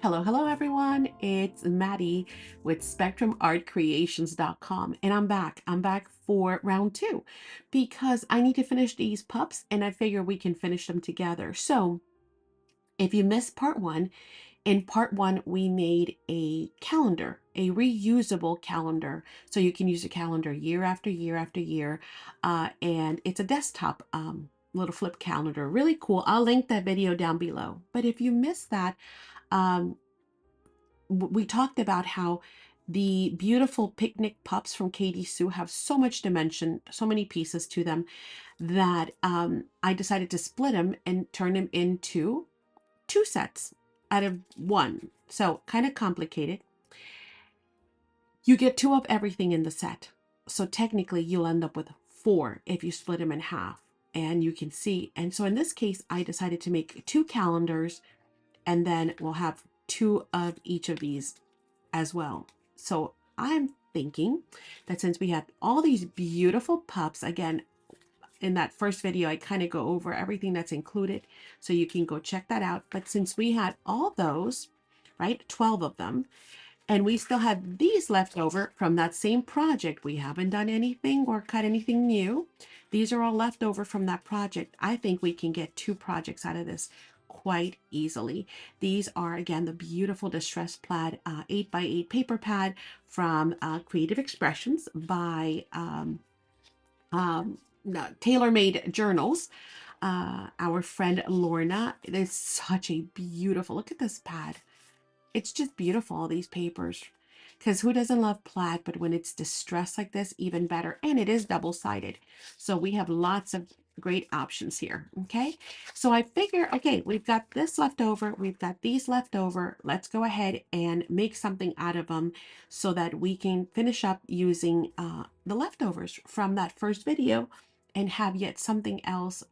Hello, hello everyone. It's Maddie with SpectrumArtCreations.com, and I'm back. I'm back for round two because I need to finish these pups and I figure we can finish them together. So if you missed part one, in part one, we made a calendar, a reusable calendar. So you can use a calendar year after year after year. And it's a desktop little flip calendar. Really cool. I'll link that video down below. But if you missed that, um, we talked about how the beautiful picnic pups from Katie Sue have so much dimension, so many pieces to them that I decided to split them and turn them into two sets out of one. So kind of complicated. You get two of everything in the set. So technically you'll end up with four if you split them in half. And you can see, and so in this case, I decided to make two calendars and then we'll have two of each of these as well. So I'm thinking that since we had all these beautiful pups, again, in that first video, I kind of go over everything that's included, so you can go check that out. But since we had all those, right, 12 of them, and we still have these left over from that same project, we haven't done anything or cut anything new. These are all left over from that project. I think we can get two projects out of this quite easily. These are, again, the beautiful distressed plaid 8x8 paper pad from Creative Expressions by no, Tailor-Made Journals. Our friend Lorna. It is such a beautiful, look at this pad. It's just beautiful, all these papers. Because who doesn't love plaid? But when it's distressed like this, even better. And it is double-sided. So we have lots of great options here. Okay. So I figure, okay, we've got this left over. We've got these left over. Let's go ahead and make something out of them so that we can finish up using the leftovers from that first video and have yet something else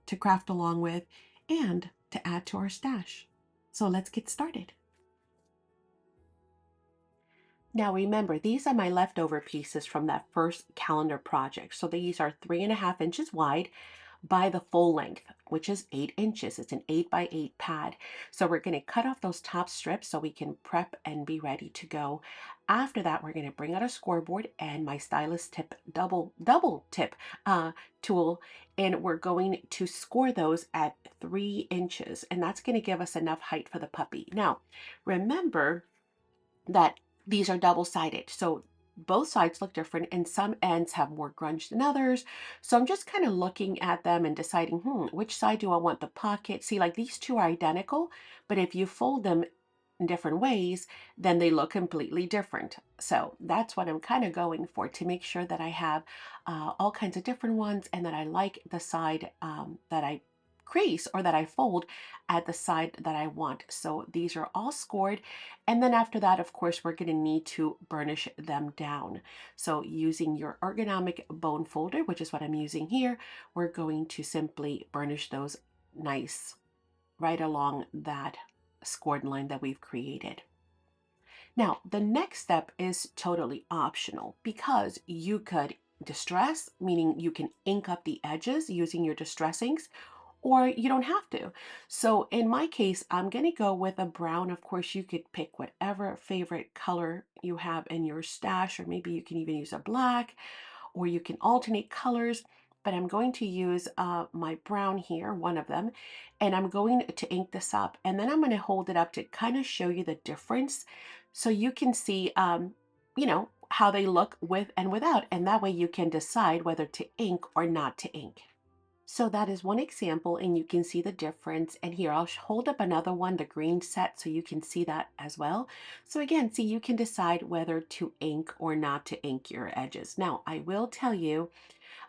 to craft along with and to add to our stash. So let's get started. Now remember, these are my leftover pieces from that first calendar project. So these are 3.5 inches wide by the full length, which is 8 inches. It's an 8x8 pad. So we're going to cut off those top strips so we can prep and be ready to go. After that, we're going to bring out a scoreboard and my stylus tip double tip tool, and we're going to score those at 3 inches, and that's going to give us enough height for the puppy. Now, remember that these are double-sided, so both sides look different and some ends have more grunge than others. So I'm just kind of looking at them and deciding, which side do I want the pocket? See, like these two are identical, but if you fold them in different ways, then they look completely different. So that's what I'm kind of going for, to make sure that I have all kinds of different ones and that I like the side that I crease or that I fold at the side that I want. So these are all scored. And then after that, of course, we're going to need to burnish them down. So using your ergonomic bone folder, which is what I'm using here, we're going to simply burnish those nice right along that scored line that we've created. Now, the next step is totally optional because you could distress, meaning you can ink up the edges using your distress inks, or you don't have to. So in my case, I'm going to go with a brown. Of course, you could pick whatever favorite color you have in your stash, or maybe you can even use a black, or you can alternate colors. But I'm going to use my brown here, one of them, and I'm going to ink this up. And then I'm going to hold it up to kind of show you the difference so you can see, how they look with and without. And that way you can decide whether to ink or not to ink. So that is one example, and you can see the difference. And here, I'll hold up another one, the green set, so you can see that as well. So again, see, you can decide whether to ink or not to ink your edges. Now, I will tell you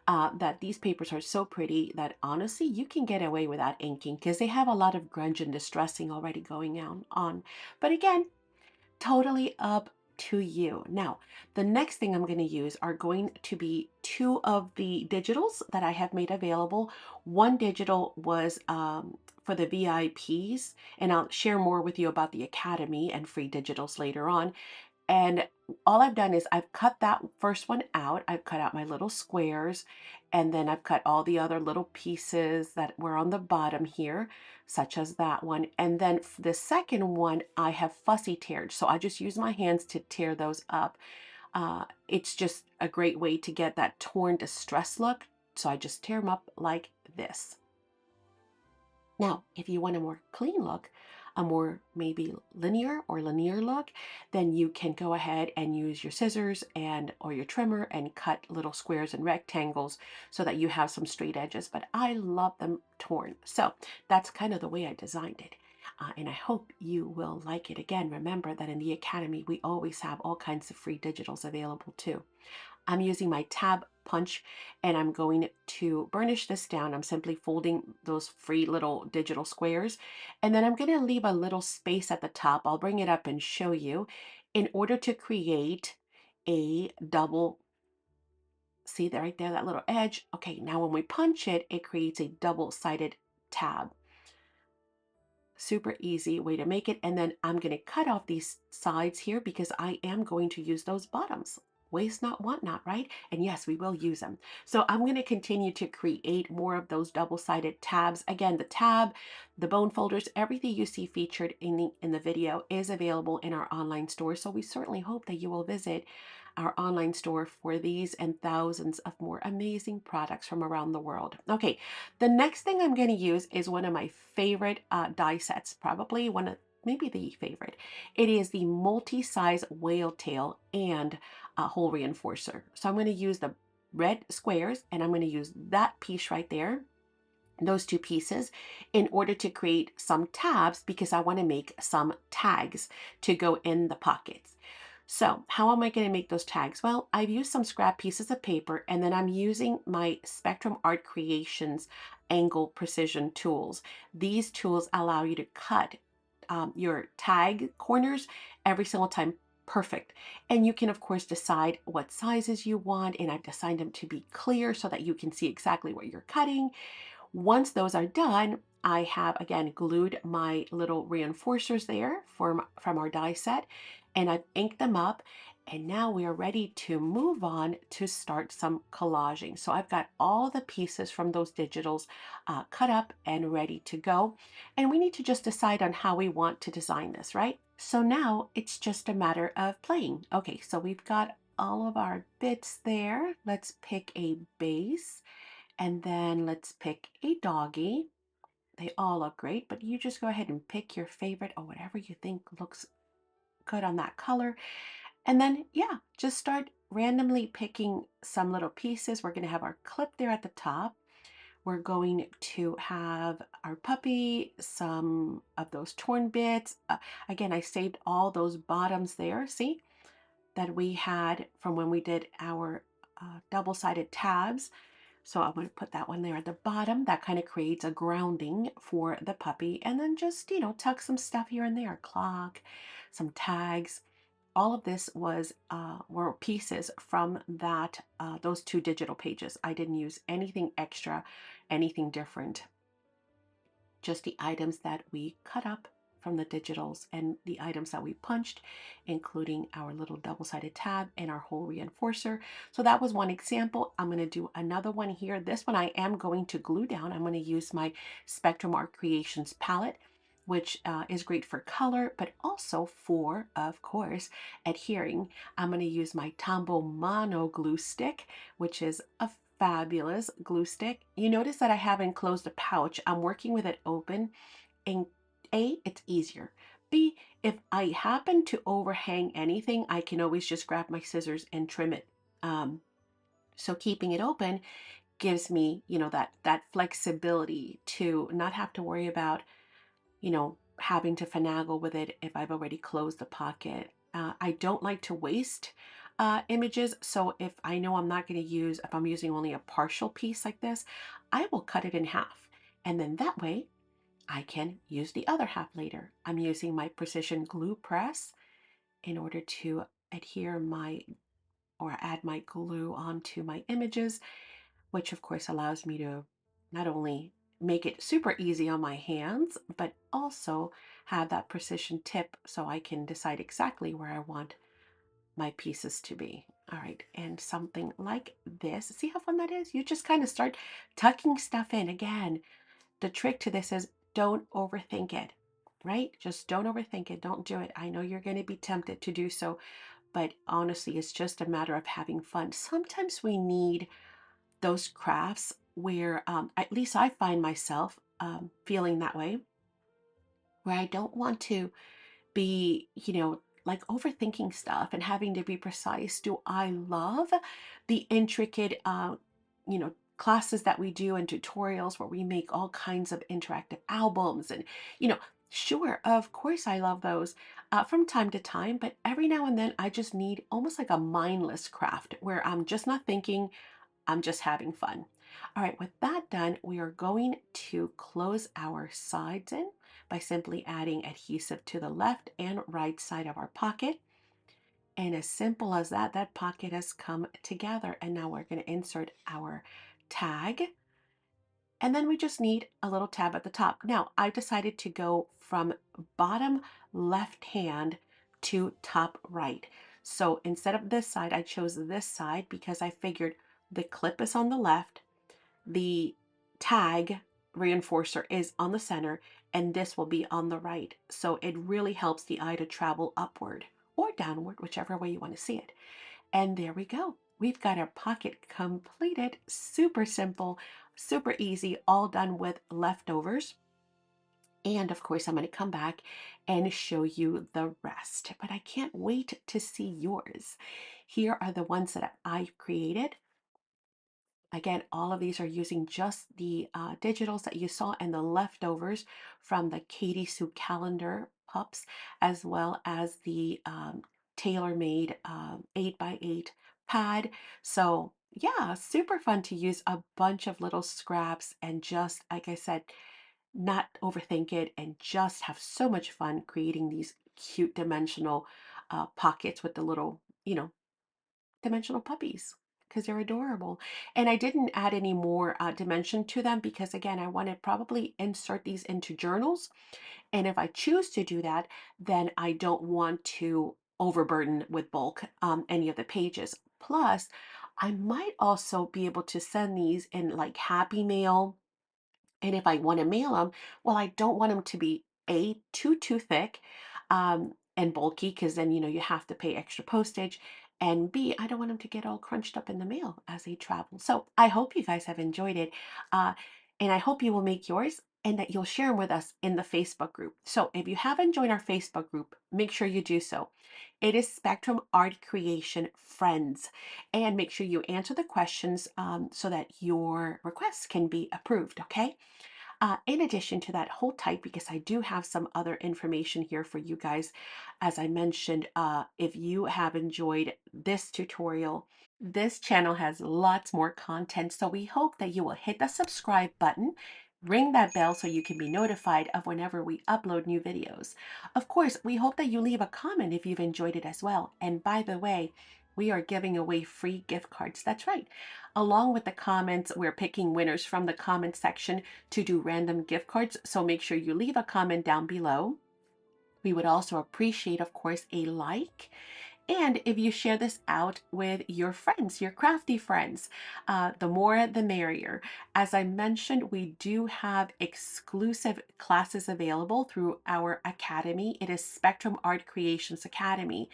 that these papers are so pretty that honestly, you can get away without inking because they have a lot of grunge and distressing already going on. But again, totally up to you. Now, the next thing I'm going to use are going to be two of the digitals that I have made available. One digital was for the VIPs, and I'll share more with you about the Academy and free digitals later on. And all I've done is I've cut that first one out. I've cut out my little squares, and then I've cut all the other little pieces that were on the bottom here, such as that one. And then the second one, I have fussy teared. So I just use my hands to tear those up. It's just a great way to get that torn distress look. So I just tear them up like this. Now, if you want a more clean look, a more maybe linear look, then you can go ahead and use your scissors and or your trimmer and cut little squares and rectangles so that you have some straight edges. But I love them torn. So that's kind of the way I designed it. And I hope you will like it. Again, remember that in the Academy, we always have all kinds of free digitals available too. I'm using my tab punch and I'm going to burnish this down. I'm simply folding those free little digital squares. And then I'm going to leave a little space at the top. I'll bring it up and show you in order to create a double. See that right there, that little edge. Okay, now when we punch it, it creates a double-sided tab. Super easy way to make it. And then I'm going to cut off these sides here because I am going to use those bottoms. Waste not, want not, right? And yes, we will use them. So I'm going to continue to create more of those double-sided tabs. Again, the tab, the bone folders, everything you see featured in the video is available in our online store. So we certainly hope that you will visit our online store for these and thousands of more amazing products from around the world. Okay, the next thing I'm going to use is one of my favorite die sets, probably one of maybe the favorite. It is the multi-size whale tail and hole reinforcer. So I'm going to use the red squares and I'm going to use that piece right there, those two pieces, in order to create some tabs because I want to make some tags to go in the pockets. So how am I going to make those tags? Well, I've used some scrap pieces of paper and then I'm using my Spectrum Art Creations angle precision tools. These tools allow you to cut your tag corners every single time perfect. And you can of course decide what sizes you want, and I've designed them to be clear so that you can see exactly what you're cutting. Once those are done, I have again glued my little reinforcers there from our die set, and I've inked them up. And now we are ready to move on to start some collaging. So I've got all the pieces from those digitals cut up and ready to go. And we need to just decide on how we want to design this, right? So now it's just a matter of playing. Okay, so we've got all of our bits there. Let's pick a base. And then let's pick a doggy. They all look great, but you just go ahead and pick your favorite or whatever you think looks good on that color. And then, yeah, just start randomly picking some little pieces. We're going to have our clip there at the top. We're going to have our puppy, some of those torn bits. Again, I saved all those bottoms there, see, that we had from when we did our double-sided tabs. So I'm going to put that one there at the bottom. That kind of creates a grounding for the puppy. And then just, tuck some stuff here and there, clock, some tags. All of this were pieces from those two digital pages. I didn't use anything extra, anything different, just the items that we cut up from the digitals and the items that we punched, including our little double-sided tab and our hole reinforcer. So that was one example. I'm going to do another one here. This one I am going to glue down. I'm going to use my Spectrum Art Creations palette, which is great for color, but also for, of course, adhering. I'm going to use my Tombow Mono glue stick, which is a fabulous glue stick. You notice that I haven't closed the pouch. I'm working with it open, and A, it's easier. B, if I happen to overhang anything, I can always just grab my scissors and trim it. So keeping it open gives me, that flexibility to not have to worry about, having to finagle with it if I've already closed the pocket. I don't like to waste images. So if I know I'm not going to if I'm using only a partial piece like this, I will cut it in half. And then that way I can use the other half later. I'm using my precision glue press in order to adhere or add my glue onto my images, which of course allows me to not only make it super easy on my hands, but also have that precision tip so I can decide exactly where I want my pieces to be. All right, and something like this. See how fun that is? You just kind of start tucking stuff in. Again, the trick to this is don't overthink it, right? Just don't overthink it. Don't do it. I know you're going to be tempted to do so, but honestly, it's just a matter of having fun. Sometimes we need those crafts where, at least I find myself feeling that way, where I don't want to be, like overthinking stuff and having to be precise. Do I love the intricate, classes that we do and tutorials where we make all kinds of interactive albums and, you know, sure, of course I love those from time to time, but every now and then I just need almost like a mindless craft where I'm just not thinking, I'm just having fun. All right, with that done, we are going to close our sides in by simply adding adhesive to the left and right side of our pocket. And as simple as that, that pocket has come together. And now we're going to insert our tag. And then we just need a little tab at the top. Now, I decided to go from bottom left hand to top right. So instead of this side, I chose this side because I figured the clip is on the left, the tag reinforcer is on the center, and this will be on the right. So it really helps the eye to travel upward or downward, whichever way you want to see it. And there we go. We've got our pocket completed. Super simple, super easy, all done with leftovers. And of course, I'm going to come back and show you the rest. But I can't wait to see yours. Here are the ones that I created. Again, all of these are using just the digitals that you saw and the leftovers from the Katie Sue calendar pups, as well as the tailor-made 8x8 pad. So yeah, super fun to use a bunch of little scraps and just, like I said, not overthink it and just have so much fun creating these cute dimensional pockets with the little, dimensional puppies because they're adorable. And I didn't add any more dimension to them because, again, I want to probably insert these into journals. And if I choose to do that, then I don't want to overburden with bulk any of the pages. Plus, I might also be able to send these in like Happy Mail, and if I want to mail them, well, I don't want them to be A, too thick and bulky, because then, you have to pay extra postage. And B, I don't want them to get all crunched up in the mail as they travel. So I hope you guys have enjoyed it. Uh, and I hope you will make yours and that you'll share them with us in the Facebook group. So if you haven't joined our Facebook group, make sure you do so. It is Spectrum Art Creation Friends. And make sure you answer the questions so that your requests can be approved, okay? In addition to that, hold tight because I do have some other information here for you guys. As I mentioned, if you have enjoyed this tutorial, this channel has lots more content, so we hope that you will hit the subscribe button, ring that bell so you can be notified of whenever we upload new videos. Of course, we hope that you leave a comment if you've enjoyed it as well. And by the way, we are giving away free gift cards. That's right. Along with the comments, we're picking winners from the comment section to do random gift cards. So make sure you leave a comment down below. We would also appreciate, of course, a like. And if you share this out with your friends, your crafty friends, the more the merrier. As I mentioned, we do have exclusive classes available through our academy. It is Spectrum Art Creations Academy.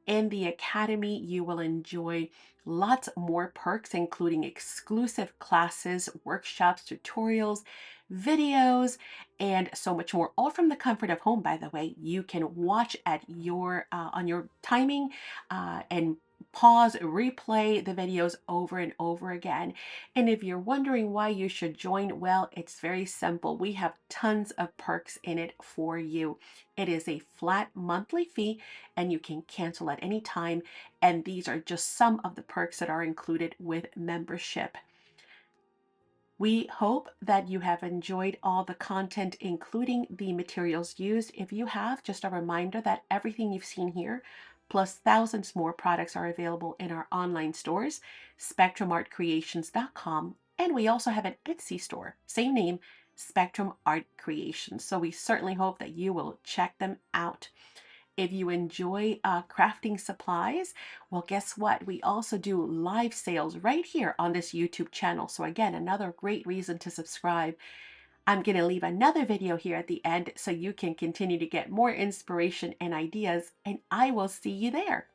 In the Academy, you will enjoy lots more perks, including exclusive classes, workshops, tutorials, videos, and so much more, all from the comfort of home, by the way. You can watch at your on your timing and pause, replay the videos over and over again. And if you're wondering why you should join, well, it's very simple. We have tons of perks in it for you. It is a flat monthly fee and you can cancel at any time. And these are just some of the perks that are included with membership. We hope that you have enjoyed all the content, including the materials used. If you have, just a reminder that everything you've seen here, plus thousands more products are available in our online stores, spectrumartcreations.com. And we also have an Etsy store, same name, Spectrum Art Creations. So we certainly hope that you will check them out. If you enjoy crafting supplies, well, guess what? We also do live sales right here on this YouTube channel. So again, another great reason to subscribe. I'm going to leave another video here at the end so you can continue to get more inspiration and ideas, and I will see you there.